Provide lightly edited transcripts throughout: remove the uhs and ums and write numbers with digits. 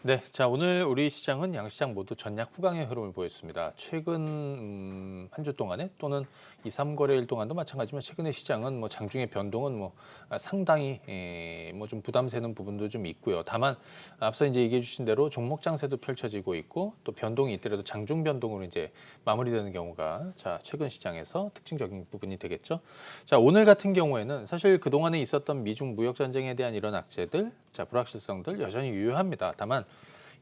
네, 자 오늘 우리 시장은 양시장 모두 전약 후강의 흐름을 보였습니다. 최근 한 주 동안에 또는 2, 3거래일 동안도 마찬가지지만 최근의 시장은 뭐 장중의 변동은 뭐 상당히 뭐 좀 부담 세는 부분도 좀 있고요. 다만 앞서 이제 얘기해 주신 대로 종목 장세도 펼쳐지고 있고 또 변동이 있더라도 장중 변동으로 이제 마무리되는 경우가 자 최근 시장에서 특징적인 부분이 되겠죠. 자 오늘 같은 경우에는 사실 그동안에 있었던 미중 무역 전쟁에 대한 이런 악재들, 자 불확실성들 여전히 유효합니다. 다만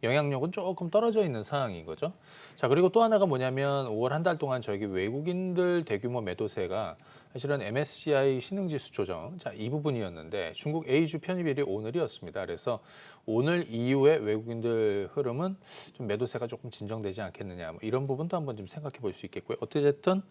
영향력은 조금 떨어져 있는 상황인 거죠. 자, 그리고 또 하나가 뭐냐면 5월 한 달 동안 저기 외국인들 대규모 매도세가 사실은 MSCI 신흥지수 조정, 자, 이 부분이었는데 중국 A주 편입일이 오늘이었습니다. 그래서 오늘 이후에 외국인들 흐름은 좀 매도세가 조금 진정되지 않겠느냐, 뭐 이런 부분도 한번 좀 생각해 볼 수 있겠고요. 어찌됐든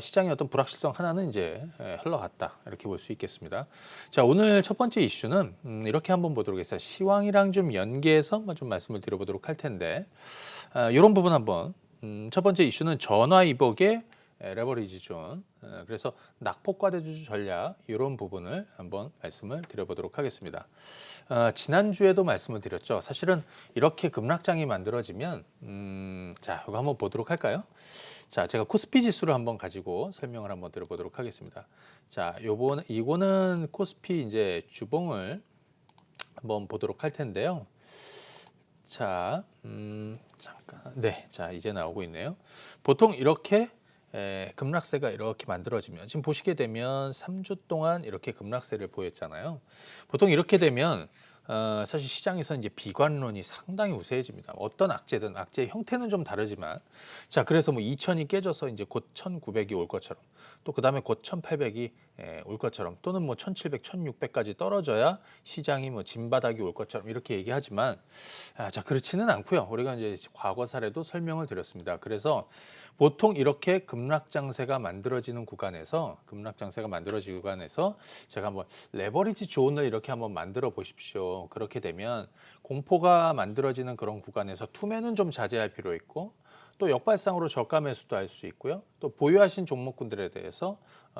시장의 어떤 불확실성 하나는 이제 흘러갔다 이렇게 볼 수 있겠습니다. 자, 오늘 첫 번째 이슈는 이렇게 한번 보도록 해서 시황이랑 좀 연계해서 한번 좀 말씀을 드려보도록 할 텐데 이런 부분 한번 첫 번째 이슈는 전화위복의 레버리지 존 그래서 낙폭과대주 전략 이런 부분을 한번 말씀을 드려보도록 하겠습니다. 지난주에도 말씀을 드렸죠. 사실은 이렇게 급락장이 만들어지면 자 이거 한번 보도록 할까요? 자 제가 코스피 지수를 한번 가지고 설명을 한번 드려보도록 하겠습니다. 자 이거는 코스피 이제 주봉을 한번 보도록 할 텐데요. 자, 잠깐. 네, 자 이제 나오고 있네요. 보통 이렇게 급락세가 이렇게 만들어지면 지금 보시게 되면 3주 동안 이렇게 급락세를 보였잖아요. 보통 이렇게 되면 사실 시장에서 이제 비관론이 상당히 우세해집니다. 어떤 악재든 악재의 형태는 좀 다르지만 자 그래서 뭐 2,000이 깨져서 이제 곧 1,900이 올 것처럼 또 그다음에 곧 1,800이 올 것처럼 또는 뭐 1,700, 1,600까지 떨어져야 시장이 뭐 진바닥이 올 것처럼 이렇게 얘기하지만 자 그렇지는 않고요. 우리가 이제 과거 사례도 설명을 드렸습니다. 그래서 보통 이렇게 급락장세가 만들어지는 구간에서 제가 한번 레버리지 존을 이렇게 한번 만들어 보십시오. 그렇게 되면 공포가 만들어지는 그런 구간에서 투매는 좀 자제할 필요 있고 또 역발상으로 저가 매수도 할 수 있고요. 또 보유하신 종목군들에 대해서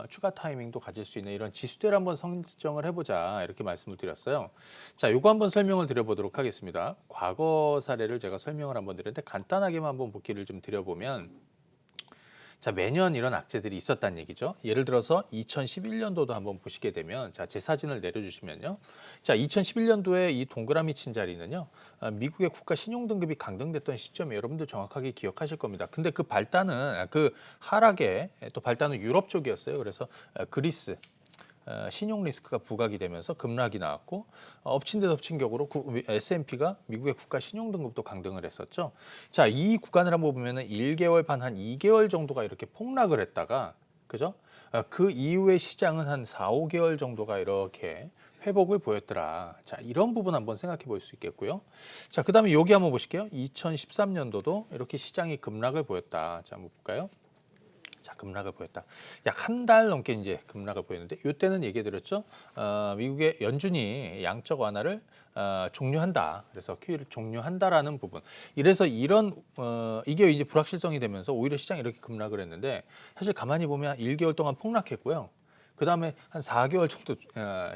추가 타이밍도 가질 수 있는 이런 지수대를 한번 선정을 해보자 이렇게 말씀을 드렸어요. 자, 요거 한번 설명을 드려보도록 하겠습니다. 과거 사례를 제가 설명을 한번 드렸는데 간단하게만 한번 복기를 좀 드려보면 자, 매년 이런 악재들이 있었다는 얘기죠. 예를 들어서 2011년도도 한번 보시게 되면 자, 제 사진을 내려주시면요. 자, 2011년도에 이 동그라미 친 자리는요. 미국의 국가 신용 등급이 강등됐던 시점에 여러분들 정확하게 기억하실 겁니다. 근데 그 발단은 그 하락의 또 발단은 유럽 쪽이었어요. 그래서 그리스 신용 리스크가 부각이 되면서 급락이 나왔고 엎친 데 덮친 격으로 S&P가 미국의 국가 신용 등급도 강등을 했었죠. 자, 이 구간을 한번 보면은 1개월 반 한 2개월 정도가 이렇게 폭락을 했다가 그죠? 그 이후에 시장은 한 4, 5개월 정도가 이렇게 회복을 보였더라. 자, 이런 부분 한번 생각해 볼 수 있겠고요. 자, 그다음에 여기 한번 보실게요. 2013년도도 이렇게 시장이 급락을 보였다. 자, 한번 볼까요? 자, 급락을 보였다. 약 한 달 넘게 이제 급락을 보였는데 이때는 얘기해 드렸죠. 미국의 연준이 양적 완화를 종료한다. 그래서 QE를 종료한다라는 부분. 이래서 이런 이게 이제 불확실성이 되면서 오히려 시장이 이렇게 급락을 했는데 사실 가만히 보면 1개월 동안 폭락했고요. 그다음에 한 4개월 정도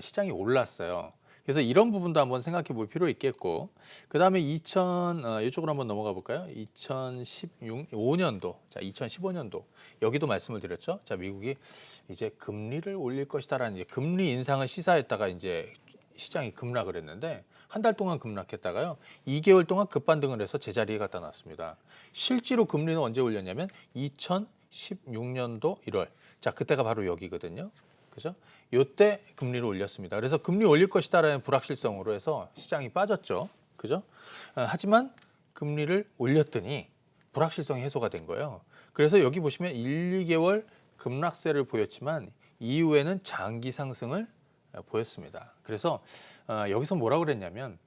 시장이 올랐어요. 그래서 이런 부분도 한번 생각해 볼 필요 있겠고 그다음에 이쪽으로 한번 넘어가 볼까요? 2015년도. 자, 2015년도. 여기도 말씀을 드렸죠. 자, 미국이 이제 금리를 올릴 것이다라는 이제 금리 인상을 시사했다가 이제 시장이 급락을 했는데 한 달 동안 급락했다가요. 2개월 동안 급반등을 해서 제자리에 갖다 놨습니다. 실제로 금리는 언제 올렸냐면 2016년도 1월. 자, 그때가 바로 여기거든요. 그죠? 요때 금리를 올렸습니다. 그래서 금리 올릴 것이다라는 불확실성으로 해서 시장이 빠졌죠. 그죠? 하지만 금리를 올렸더니 불확실성이 해소가 된 거예요. 그래서 여기 보시면 1, 2개월 급락세를 보였지만 이후에는 장기 상승을 보였습니다. 그래서 여기서 뭐라고 그랬냐면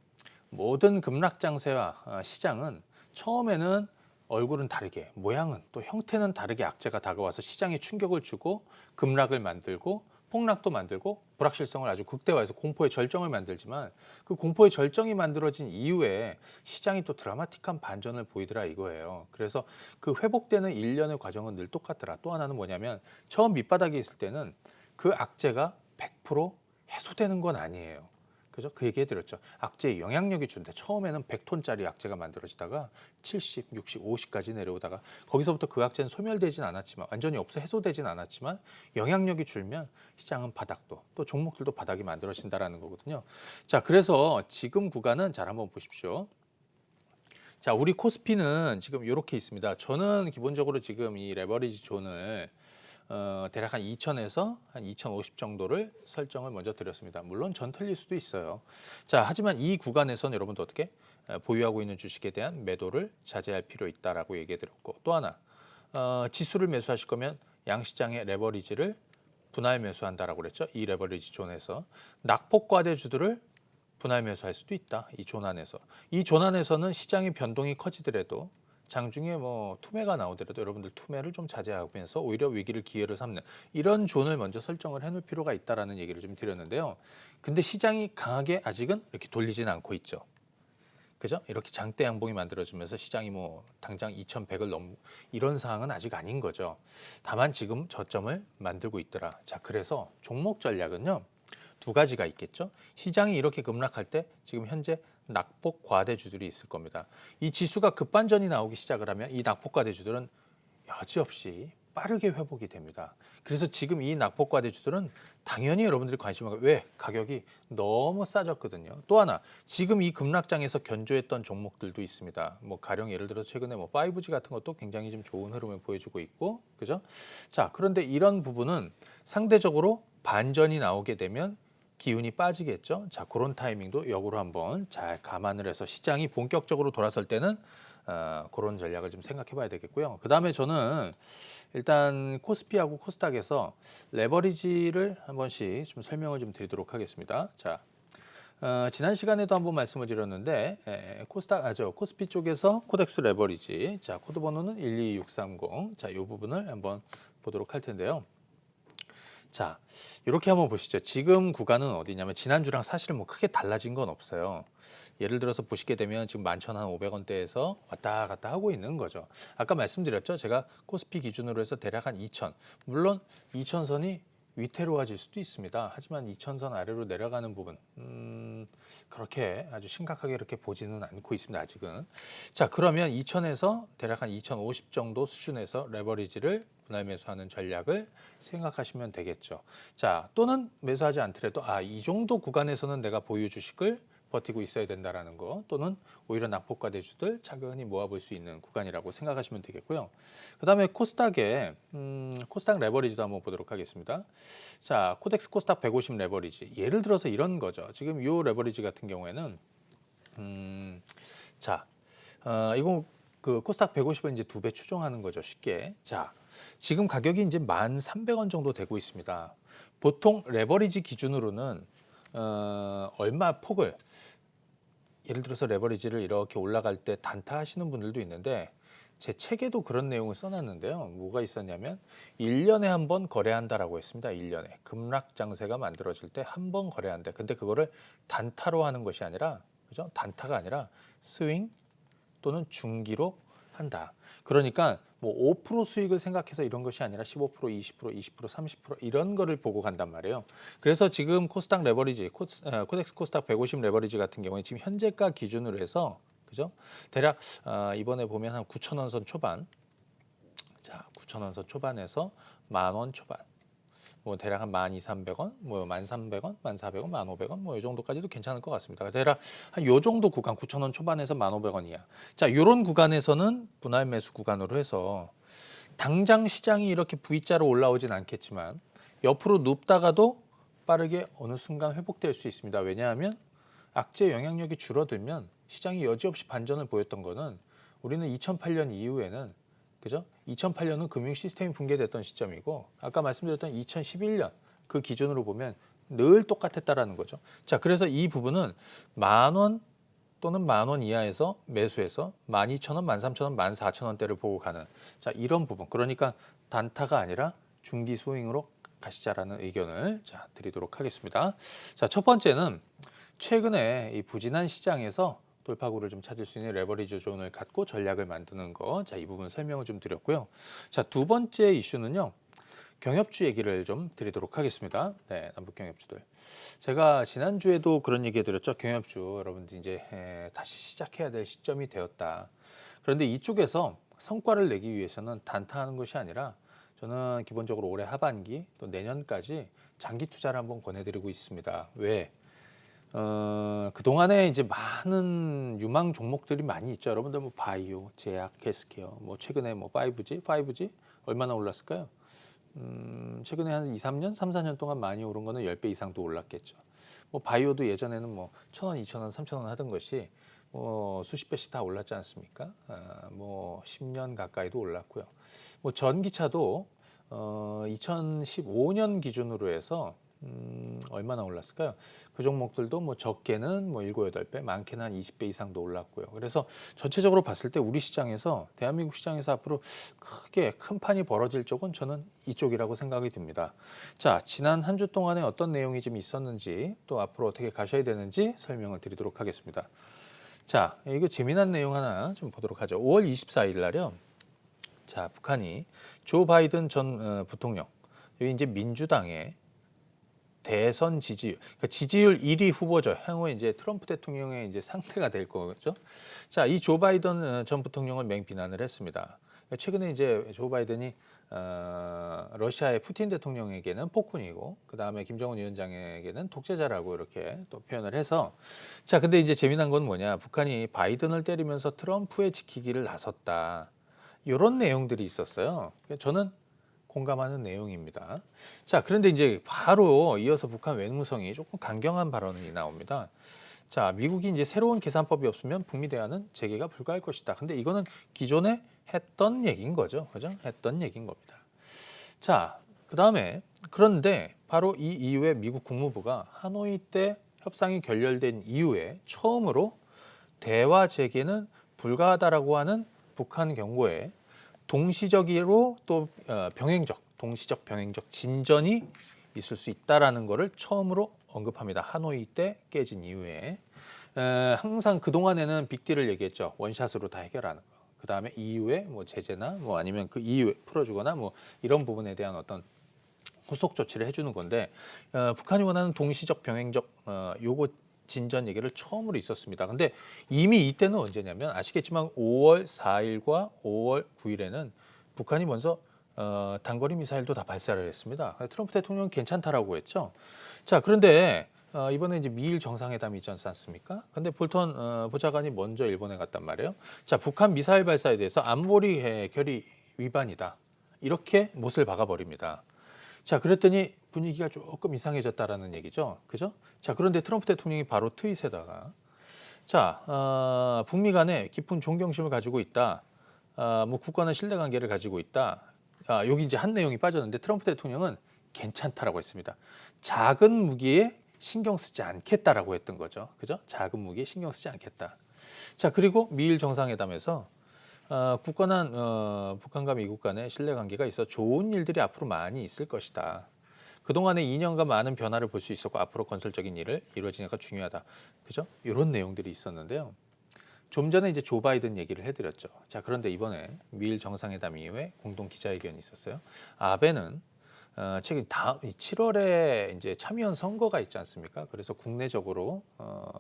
모든 급락장세와 시장은 처음에는 얼굴은 다르게 모양은 또 형태는 다르게 악재가 다가와서 시장에 충격을 주고 급락을 만들고 폭락도 만들고 불확실성을 아주 극대화해서 공포의 절정을 만들지만 그 공포의 절정이 만들어진 이후에 시장이 또 드라마틱한 반전을 보이더라 이거예요. 그래서 그 회복되는 일련의 과정은 늘 똑같더라. 또 하나는 뭐냐면 처음 밑바닥에 있을 때는 그 악재가 100% 해소되는 건 아니에요. 그죠? 그 얘기 해드렸죠. 악재의 영향력이 준대. 처음에는 100톤짜리 악재가 만들어지다가 70, 60, 50까지 내려오다가 거기서부터 그 악재는 소멸되진 않았지만 완전히 없어 해소되진 않았지만 영향력이 줄면 시장은 바닥도 또 종목들도 바닥이 만들어진다라는 거거든요. 자, 그래서 지금 구간은 잘 한번 보십시오. 자, 우리 코스피는 지금 이렇게 있습니다. 저는 기본적으로 지금 이 레버리지 존을 대략 한 2,000에서 한 2,050 정도를 설정을 먼저 드렸습니다. 물론 전 틀릴 수도 있어요. 자, 하지만 이 구간에서는 여러분도 어떻게 보유하고 있는 주식에 대한 매도를 자제할 필요 있다라고 얘기해 드렸고, 또 하나 지수를 매수하실 거면 양시장의 레버리지를 분할 매수한다라고 그랬죠. 이 레버리지 존에서 낙폭 과대주들을 분할 매수할 수도 있다. 이 존 안에서. 이 존 안에서는 시장의 변동이 커지더라도 장중에 뭐 투매가 나오더라도 여러분들 투매를 좀 자제하면서 오히려 위기를 기회로 삼는 이런 존을 먼저 설정을 해놓을 필요가 있다라는 얘기를 좀 드렸는데요. 근데 시장이 강하게 아직은 이렇게 돌리지는 않고 있죠. 그죠? 이렇게 장대 양봉이 만들어지면서 시장이 뭐 당장 2,100을 넘고 이런 상황은 아직 아닌 거죠. 다만 지금 저점을 만들고 있더라. 자, 그래서 종목 전략은요. 두 가지가 있겠죠. 시장이 이렇게 급락할 때 지금 현재 낙폭 과대주들이 있을 겁니다. 이 지수가 급반전이 나오기 시작을 하면 이 낙폭 과대주들은 여지없이 빠르게 회복이 됩니다. 그래서 지금 이 낙폭 과대주들은 당연히 여러분들이 관심을 갖고 왜? 가격이 너무 싸졌거든요. 또 하나 지금 이 급락장에서 견조했던 종목들도 있습니다. 뭐 가령 예를 들어서 최근에 뭐 5G 같은 것도 굉장히 좀 좋은 흐름을 보여주고 있고, 그죠? 자, 그런데 이런 부분은 상대적으로 반전이 나오게 되면 기운이 빠지겠죠. 자, 그런 타이밍도 역으로 한번 잘 감안을 해서 시장이 본격적으로 돌아설 때는 그런 전략을 좀 생각해 봐야 되겠고요. 그 다음에 저는 일단 코스피하고 코스닥에서 레버리지를 한 번씩 좀 설명을 좀 드리도록 하겠습니다. 자, 지난 시간에도 한번 말씀을 드렸는데 코스피 쪽에서 코덱스 레버리지, 자, 코드 번호는 12630. 자, 이 부분을 한번 보도록 할 텐데요. 자, 이렇게 한번 보시죠. 지금 구간은 어디냐면 지난주랑 사실은 뭐 크게 달라진 건 없어요. 예를 들어서 보시게 되면 지금 11,500원대에서 왔다 갔다 하고 있는 거죠. 아까 말씀드렸죠. 제가 코스피 기준으로 해서 대략 한 2,000. 물론 2,000선이 위태로워질 수도 있습니다. 하지만 2,000선 아래로 내려가는 부분 그렇게 아주 심각하게 이렇게 보지는 않고 있습니다. 아직은. 자, 그러면 2,000에서 대략 한 2,050 정도 수준에서 레버리지를 분할 매수하는 전략을 생각하시면 되겠죠. 자, 또는 매수하지 않더라도 이 정도 구간에서는 내가 보유 주식을 버티고 있어야 된다라는 거, 또는 오히려 낙폭과대주들 차근히 모아볼 수 있는 구간이라고 생각하시면 되겠고요. 그다음에 코스닥의 코스닥 레버리지도 한번 보도록 하겠습니다. 자, 코덱스 코스닥 150 레버리지. 예를 들어서 이런 거죠. 지금 이 레버리지 같은 경우에는 이거 그 코스닥 150은 이제 2배 추정하는 거죠, 쉽게. 자, 지금 가격이 이제 1,300원 정도 되고 있습니다. 보통 레버리지 기준으로는 얼마 폭을, 예를 들어서 레버리지를 이렇게 올라갈 때 단타하시는 분들도 있는데 제 책에도 그런 내용을 써놨는데요. 뭐가 있었냐면 1년에 한 번 거래한다라고 했습니다. 1년에 급락 장세가 만들어질 때 한 번 거래한다. 근데 그거를 단타로 하는 것이 아니라, 그죠? 단타가 아니라 스윙 또는 중기로 한다. 그러니까 뭐 5% 수익을 생각해서 이런 것이 아니라 15%, 20%, 20%, 30% 이런 거를 보고 간단 말이에요. 그래서 지금 코스닥 레버리지, 코덱스 코스닥 150 레버리지 같은 경우에 지금 현재가 기준으로 해서, 그죠? 대략 이번에 보면 한 9,000원 선 초반, 자, 9,000원 선 초반에서 10,000원 초반, 뭐 대략 한 12,300원, 뭐 13,000원, 14,000원, 15,000원 뭐 이 정도까지도 괜찮을 것 같습니다. 대략 한 요 정도 구간 9,000원 초반에서 15,000원 이하. 자, 요런 구간에서는 분할 매수 구간으로 해서 당장 시장이 이렇게 V자로 올라오진 않겠지만 옆으로 눕다가도 빠르게 어느 순간 회복될 수 있습니다. 왜냐하면 악재 영향력이 줄어들면 시장이 여지없이 반전을 보였던 거는 우리는 2008년 이후에는, 그죠? 2008년은 금융 시스템이 붕괴됐던 시점이고 아까 말씀드렸던 2011년 그 기준으로 보면 늘 똑같았다라는 거죠. 자, 그래서 이 부분은 10,000원 또는 10,000원 이하에서 매수해서 12,000원, 13,000원, 14,000원대를 보고 가는, 자, 이런 부분. 그러니까 단타가 아니라 중기 소잉으로 가시자라는 의견을 드리도록 하겠습니다. 자, 첫 번째는 최근에 이 부진한 시장에서 돌파구를 좀 찾을 수 있는 레버리지 존을 갖고 전략을 만드는 거. 자, 이 부분 설명을 좀 드렸고요. 자, 두 번째 이슈는요. 경협주 얘기를 좀 드리도록 하겠습니다. 네, 남북 경협주들. 제가 지난주에도 그런 얘기 해드렸죠. 경협주 여러분들 이제 다시 시작해야 될 시점이 되었다. 그런데 이쪽에서 성과를 내기 위해서는 단타하는 것이 아니라 저는 기본적으로 올해 하반기 또 내년까지 장기 투자를 한번 권해드리고 있습니다. 왜? 그동안에 이제 많은 유망 종목들이 많이 있죠. 여러분들 뭐 바이오, 제약, 헬스케어, 뭐 최근에 뭐 5G 얼마나 올랐을까요? 최근에 한 2, 3년, 3, 4년 동안 많이 오른 거는 10배 이상도 올랐겠죠. 뭐 바이오도 예전에는 뭐 1,000원, 2,000원, 3,000원 하던 것이 뭐 수십 배씩 다 올랐지 않습니까? 뭐 10년 가까이도 올랐고요. 뭐 전기차도 2015년 기준으로 해서 얼마나 올랐을까요? 그 종목들도 뭐 적게는 뭐 7, 8배, 많게는 한 20배 이상도 올랐고요. 그래서 전체적으로 봤을 때 우리 시장에서 대한민국 시장에서 앞으로 크게 큰 판이 벌어질 쪽은 저는 이쪽이라고 생각이 듭니다. 자, 지난 한 주 동안에 어떤 내용이 좀 있었는지 또 앞으로 어떻게 가셔야 되는지 설명을 드리도록 하겠습니다. 자, 이거 재미난 내용 하나 좀 보도록 하죠. 5월 24일 날요. 자, 북한이 조 바이든 전 부통령, 여기 이제 민주당의 대선 지지율, 그러니까 지지율 1위 후보죠. 향후 이제 트럼프 대통령의 이제 상대가 될 거죠. 자, 이 조 바이든 전 부통령을 맹비난을 했습니다. 최근에 이제 조 바이든이 러시아의 푸틴 대통령에게는 폭군이고, 그 다음에 김정은 위원장에게는 독재자라고 이렇게 또 표현을 해서, 자, 근데 이제 재미난 건 뭐냐? 북한이 바이든을 때리면서 트럼프의 지키기를 나섰다. 이런 내용들이 있었어요. 저는 공감하는 내용입니다. 자, 그런데 이제 바로 이어서 북한 외무성이 조금 강경한 발언이 나옵니다. 자, 미국이 이제 새로운 계산법이 없으면 북미 대화는 재개가 불가할 것이다. 근데 이거는 기존에 했던 얘기인 거죠. 그죠? 했던 얘기인 겁니다. 자, 그다음에 그런데 바로 이 이후에 미국 국무부가 하노이 때 협상이 결렬된 이후에 처음으로 대화 재개는 불가하다라고 하는 북한 경고에 동시적으로 또 동시적 병행적 진전이 있을 수 있다라는 것을 처음으로 언급합니다. 하노이 때 깨진 이후에 항상 그 동안에는 빅딜을 얘기했죠. 원샷으로 다 해결하는 거. 그 다음에 이후에 뭐 제재나 뭐 아니면 그 이후에 풀어주거나 뭐 이런 부분에 대한 어떤 후속 조치를 해주는 건데 북한이 원하는 동시적 병행적 요거 진전 얘기를 처음으로 있었습니다. 근데 이미 이때는 언제냐면 아시겠지만 5월 4일과 5월 9일에는 북한이 먼저 단거리 미사일도 다 발사를 했습니다. 트럼프 대통령은 괜찮다라고 했죠. 자, 그런데 이번에 이제 미일 정상회담이 있지 않습니까? 근데 볼턴 보좌관이 먼저 일본에 갔단 말이에요. 자, 북한 미사일 발사에 대해서 안보리 결의 위반이다. 이렇게 못을 박아버립니다. 자, 그랬더니 분위기가 조금 이상해졌다라는 얘기죠. 그죠? 자, 그런데 트럼프 대통령이 바로 트윗에다가 자, 북미 간에 깊은 존경심을 가지고 있다. 뭐 국가는 신뢰 관계를 가지고 있다. 여기 이제 한 내용이 빠졌는데 트럼프 대통령은 괜찮다라고 했습니다. 작은 무기에 신경 쓰지 않겠다라고 했던 거죠. 그죠? 작은 무기에 신경 쓰지 않겠다. 자, 그리고 미일 정상회담에서 국가는 북한과 미국 간의 신뢰 관계가 있어 좋은 일들이 앞으로 많이 있을 것이다. 그동안에 2년간 많은 변화를 볼 수 있었고 앞으로 건설적인 일을 이루어지니까 중요하다. 그죠? 이런 내용들이 있었는데요. 좀 전에 이제 조 바이든 얘기를 해드렸죠. 자, 그런데 이번에 미일 정상회담 이후에 공동 기자회견이 있었어요. 아베는 최근 7월에 이제 참의원 선거가 있지 않습니까? 그래서 국내적으로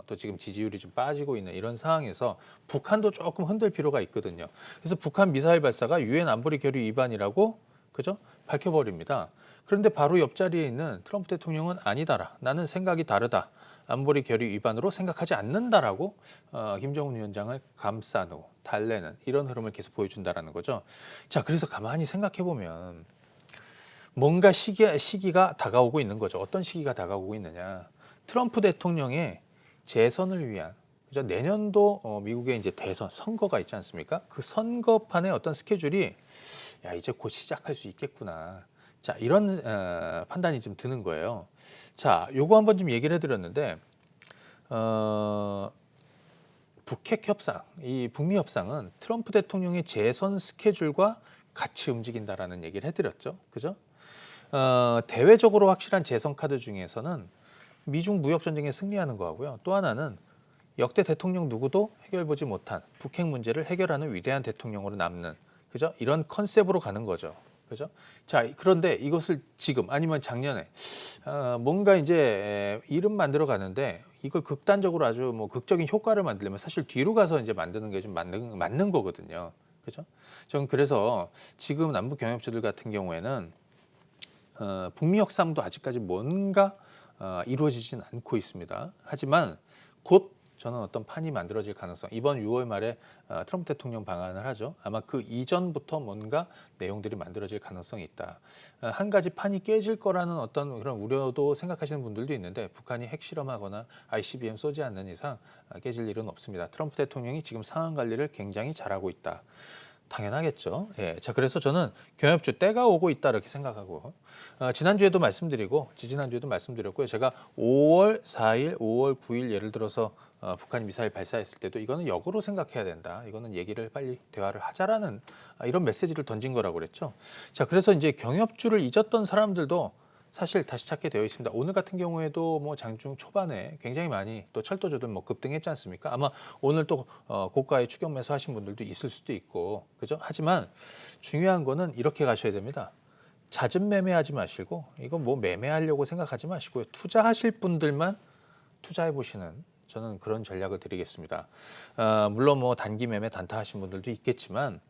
또 지금 지지율이 좀 빠지고 있는 이런 상황에서 북한도 조금 흔들 필요가 있거든요. 그래서 북한 미사일 발사가 유엔 안보리 결의 위반이라고 그죠? 밝혀버립니다. 그런데 바로 옆자리에 있는 트럼프 대통령은 아니다라. 나는 생각이 다르다. 안보리 결의 위반으로 생각하지 않는다라고 김정은 위원장을 감싸고 달래는 이런 흐름을 계속 보여준다라는 거죠. 자, 그래서 가만히 생각해 보면 뭔가 시기가 다가오고 있는 거죠. 어떤 시기가 다가오고 있느냐? 트럼프 대통령의 재선을 위한 그죠? 내년도 미국의 이제 대선 선거가 있지 않습니까? 그 선거판의 어떤 스케줄이 야, 이제 곧 시작할 수 있겠구나. 자, 이런 판단이 좀 드는 거예요. 자, 요거 한번 좀 얘기를 해드렸는데 북핵 협상, 이 북미 협상은 트럼프 대통령의 재선 스케줄과 같이 움직인다라는 얘기를 해드렸죠. 그죠? 대외적으로 확실한 재선 카드 중에서는 미중 무역 전쟁에 승리하는 거하고요. 또 하나는 역대 대통령 누구도 해결보지 못한 북핵 문제를 해결하는 위대한 대통령으로 남는 그죠? 이런 컨셉으로 가는 거죠. 그죠? 자, 그런데 이것을 지금 아니면 작년에 뭔가 이제 이름 만들어 가는데 이걸 극단적으로 아주 뭐 극적인 효과를 만들려면 사실 뒤로 가서 이제 만드는 게 좀 맞는 거거든요. 그죠? 저는 그래서 지금 남북 경협주들 같은 경우에는 북미 협상도 아직까지 뭔가 이루어지진 않고 있습니다. 하지만 곧 저는 어떤 판이 만들어질 가능성, 이번 6월 말에 트럼프 대통령 방한을 하죠. 아마 그 이전부터 뭔가 내용들이 만들어질 가능성이 있다. 한 가지 판이 깨질 거라는 어떤 그런 우려도 생각하시는 분들도 있는데 북한이 핵실험하거나 ICBM 쏘지 않는 이상 깨질 일은 없습니다. 트럼프 대통령이 지금 상황 관리를 굉장히 잘하고 있다. 당연하겠죠. 예. 자, 그래서 저는 경협주 때가 오고 있다 이렇게 생각하고 지난주에도 말씀드리고 지지난주에도 말씀드렸고요. 제가 5월 4일, 5월 9일 예를 들어서 북한이 미사일 발사했을 때도 이거는 역으로 생각해야 된다. 이거는 얘기를 빨리 대화를 하자라는 이런 메시지를 던진 거라고 그랬죠. 자, 그래서 이제 경협주를 잊었던 사람들도 사실 다시 찾게 되어 있습니다. 오늘 같은 경우에도 뭐 장중 초반에 굉장히 많이 또 철도주들 뭐 급등했지 않습니까? 아마 오늘 또 고가의 추격 매수하신 분들도 있을 수도 있고, 그죠? 하지만 중요한 거는 이렇게 가셔야 됩니다. 잦은 매매하지 마시고 이거 뭐 매매하려고 생각하지 마시고요. 투자하실 분들만 투자해 보시는 저는 그런 전략을 드리겠습니다. 물론 뭐 단기 매매 단타 하신 분들도 있겠지만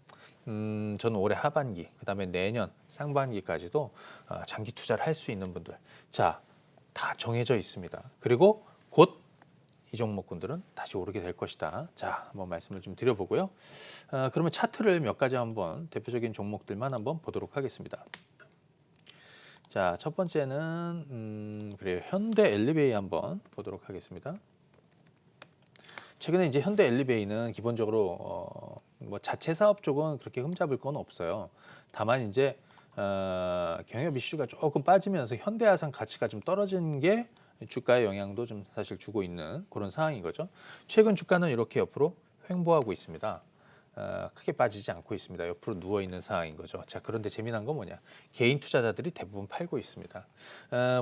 저는 올해 하반기, 그다음에 내년 상반기까지도 장기 투자를 할 수 있는 분들, 자, 다 정해져 있습니다. 그리고 곧 이 종목군들은 다시 오르게 될 것이다. 자, 한번 말씀을 좀 드려보고요. 그러면 차트를 몇 가지 한번 대표적인 종목들만 한번 보도록 하겠습니다. 자, 첫 번째는 그래요. 현대 엘리베이 한번 보도록 하겠습니다. 최근에 이제 현대 엘리베이는 기본적으로 뭐 자체 사업 쪽은 그렇게 흠잡을 건 없어요. 다만 이제 경협 이슈가 조금 빠지면서 현대화산 가치가 좀 떨어진 게 주가에 영향도 좀 사실 주고 있는 그런 상황인 거죠. 최근 주가는 이렇게 옆으로 횡보하고 있습니다. 크게 빠지지 않고 있습니다. 옆으로 누워 있는 상황인 거죠. 자, 그런데 재미난 건 뭐냐? 개인 투자자들이 대부분 팔고 있습니다.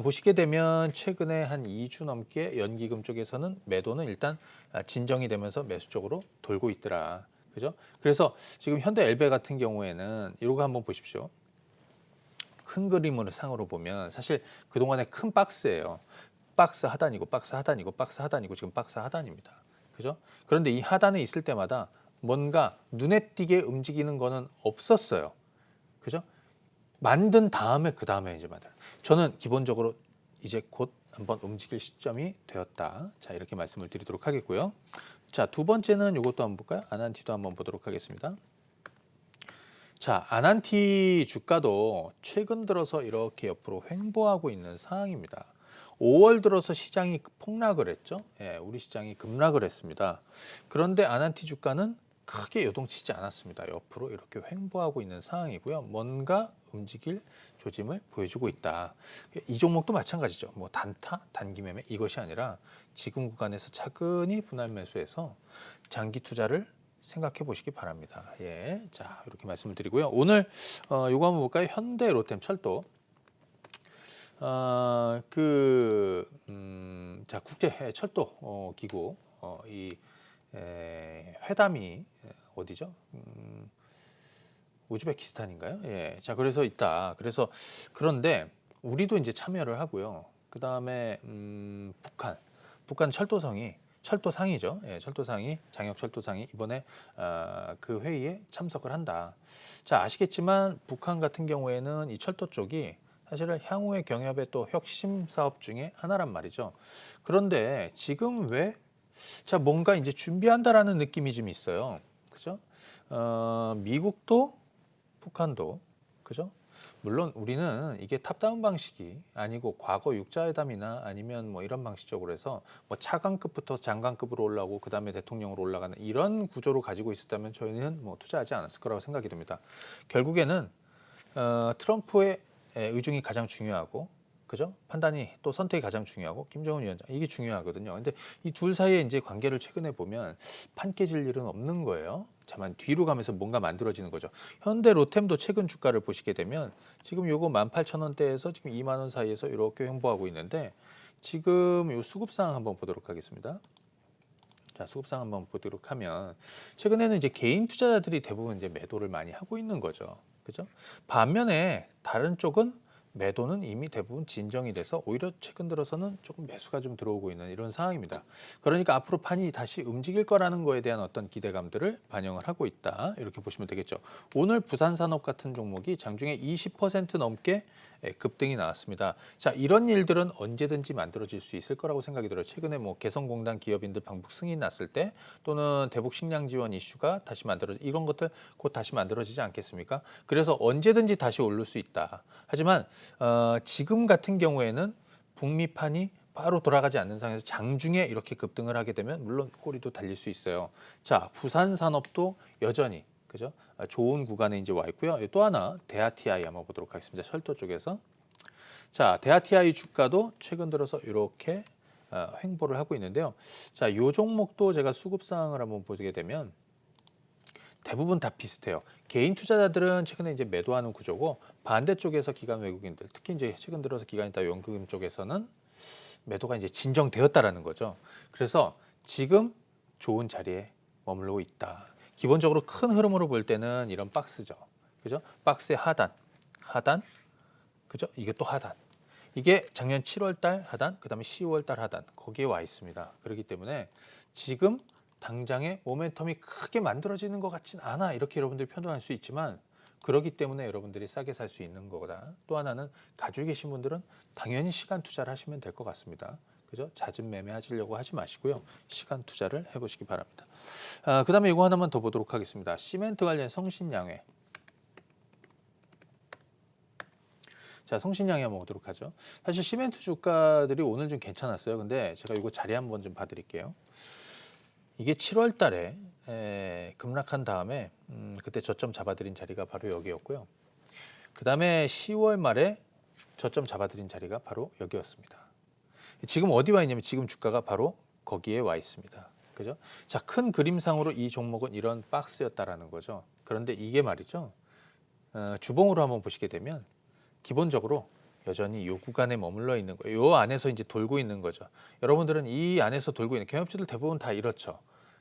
보시게 되면 최근에 한 2주 넘게 연기금 쪽에서는 매도는 일단 진정이 되면서 매수 쪽으로 돌고 있더라. 그죠? 그래서 지금 현대 엘베 같은 경우에는 이거 한번 보십시오. 큰 그림으로 상으로 보면 사실 그동안에 큰 박스예요. 박스 하단이고 박스 하단이고 박스 하단이고 지금 박스 하단입니다. 그죠? 그런데 이 하단에 있을 때마다 뭔가 눈에 띄게 움직이는 거는 없었어요. 그죠? 만든 다음에 그 다음에 이제 만들어. 저는 기본적으로 이제 곧 한번 움직일 시점이 되었다. 자, 이렇게 말씀을 드리도록 하겠고요. 자, 두 번째는 이것도 한번 볼까요? 아난티도 한번 보도록 하겠습니다. 자, 아난티 주가도 최근 들어서 이렇게 옆으로 횡보하고 있는 상황입니다. 5월 들어서 시장이 폭락을 했죠. 예, 우리 시장이 급락을 했습니다. 그런데 아난티 주가는 크게 요동치지 않았습니다. 옆으로 이렇게 횡보하고 있는 상황이고요. 뭔가 움직일 조짐을 보여주고 있다. 이 종목도 마찬가지죠. 뭐 단타, 단기 매매 이것이 아니라 지금 구간에서 차근히 분할 매수해서 장기 투자를 생각해 보시기 바랍니다. 예, 자, 이렇게 말씀을 드리고요. 오늘 요거 한번 볼까요? 현대 로템 철도. 자, 국제 철도 기구 이 회담이 어디죠? 우즈베키스탄인가요? 예. 자, 그래서 있다. 그래서 그런데 우리도 이제 참여를 하고요. 그 다음에 북한 철도상이죠. 예, 철도상이 장혁 철도상이 이번에 그 회의에 참석을 한다. 자, 아시겠지만 북한 같은 경우에는 이 철도 쪽이 사실은 향후의 경협의 또 혁신 사업 중에 하나란 말이죠. 그런데 지금 왜 자, 뭔가 이제 준비한다라는 느낌이 좀 있어요. 그죠? 미국도 북한도 그죠? 물론 우리는 이게 탑다운 방식이 아니고 과거 육자회담이나 아니면 뭐 이런 방식적으로 해서 뭐 차관급부터 장관급으로 올라오고 그다음에 대통령으로 올라가는 이런 구조로 가지고 있었다면 저희는 뭐 투자하지 않았을 거라고 생각이 듭니다. 결국에는 트럼프의 의중이 가장 중요하고 그죠? 판단이 또 선택이 가장 중요하고 김정은 위원장 이게 중요하거든요. 근데 이 둘 사이에 이제 관계를 최근에 보면 판 깨질 일은 없는 거예요. 다만 뒤로 가면서 뭔가 만들어지는 거죠. 현대 로템도 최근 주가를 보시게 되면 지금 요거 18,000원대에서 지금 2만 원 사이에서 이렇게 횡보하고 있는데 지금 요 수급상 한번 보도록 하겠습니다. 자, 수급상 한번 보도록 하면 최근에는 이제 개인 투자자들이 대부분 이제 매도를 많이 하고 있는 거죠. 그죠? 반면에 다른 쪽은 매도는 이미 대부분 진정이 돼서 오히려 최근 들어서는 조금 매수가 좀 들어오고 있는 이런 상황입니다. 그러니까 앞으로 판이 다시 움직일 거라는 거에 대한 어떤 기대감들을 반영을 하고 있다. 이렇게 보시면 되겠죠. 오늘 부산산업 같은 종목이 장중에 20% 넘게 급등이 나왔습니다. 자, 이런 일들은 언제든지 만들어질 수 있을 거라고 생각이 들어요. 최근에 뭐 개성공단 기업인들 방북 승인 났을 때 또는 대북 식량 지원 이슈가 다시 이런 것들 곧 다시 만들어지지 않겠습니까? 그래서 언제든지 다시 오를 수 있다. 하지만 지금 같은 경우에는 북미판이 바로 돌아가지 않는 상황에서 장중에 이렇게 급등을 하게 되면 물론 꼬리도 달릴 수 있어요. 자, 부산 산업도 여전히 그죠? 좋은 구간에 이제 와 있고요. 또 하나 대하 TI 한번 보도록 하겠습니다. 철도 쪽에서. 자, 대하 TI 주가도 최근 들어서 이렇게 횡보를 하고 있는데요. 자, 이 종목도 제가 수급 상황을 한번 보게 되면 대부분 다 비슷해요. 개인 투자자들은 최근에 이제 매도하는 구조고 반대쪽에서 기관 외국인들, 특히 이제 최근 들어서 기관이다 연금 쪽에서는 매도가 이제 진정되었다라는 거죠. 그래서 지금 좋은 자리에 머물고 있다. 기본적으로 큰 흐름으로 볼 때는 이런 박스죠. 그죠? 박스의 하단, 그죠? 이게 또 하단. 이게 작년 7월 달 하단, 그다음에 10월 달 하단 거기에 와 있습니다. 그렇기 때문에 지금 당장의 모멘텀이 크게 만들어지는 것 같진 않아. 이렇게 여러분들이 표현할 수 있지만 그렇기 때문에 여러분들이 싸게 살 수 있는 거다. 또 하나는 가지고 계신 분들은 당연히 시간 투자를 하시면 될 것 같습니다. 그죠? 잦은 매매 하시려고 하지 마시고요. 시간 투자를 해보시기 바랍니다. 그다음에 이거 하나만 더 보도록 하겠습니다. 시멘트 관련 성신양회. 자, 성신양회 한번 보도록 하죠. 사실 시멘트 주가들이 오늘 좀 괜찮았어요. 근데 제가 이거 자리 한번 좀 봐드릴게요. 이게 7월 달에 급락한 다음에 그때 저점 잡아드린 자리가 바로 여기였고요. 그 다음에 10월 말에 저점 잡아드린 자리가 바로 여기였습니다. 지금 어디 와 있냐면 지금 주가가 바로 거기에 와 있습니다. 그죠? 자, 큰 그림상으로 이 종목은 이런 박스였다라는 거죠. 그런데 이게 말이죠. 주봉으로 한번 보시게 되면 기본적으로 여전히 이 구간에 머물러 있는 거예요. 이 안에서 이제 돌고 있는 거죠. 여러분들은 이 안에서 돌고 있는 경협주들 대부분 다 이렇죠.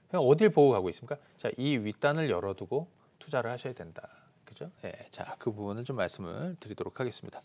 그냥 어딜 보고 가고 있습니까? 자, 이 윗단을 열어두고 투자를 하셔야 된다. 그죠? 예, 자, 그 부분을 좀 말씀을 드리도록 하겠습니다.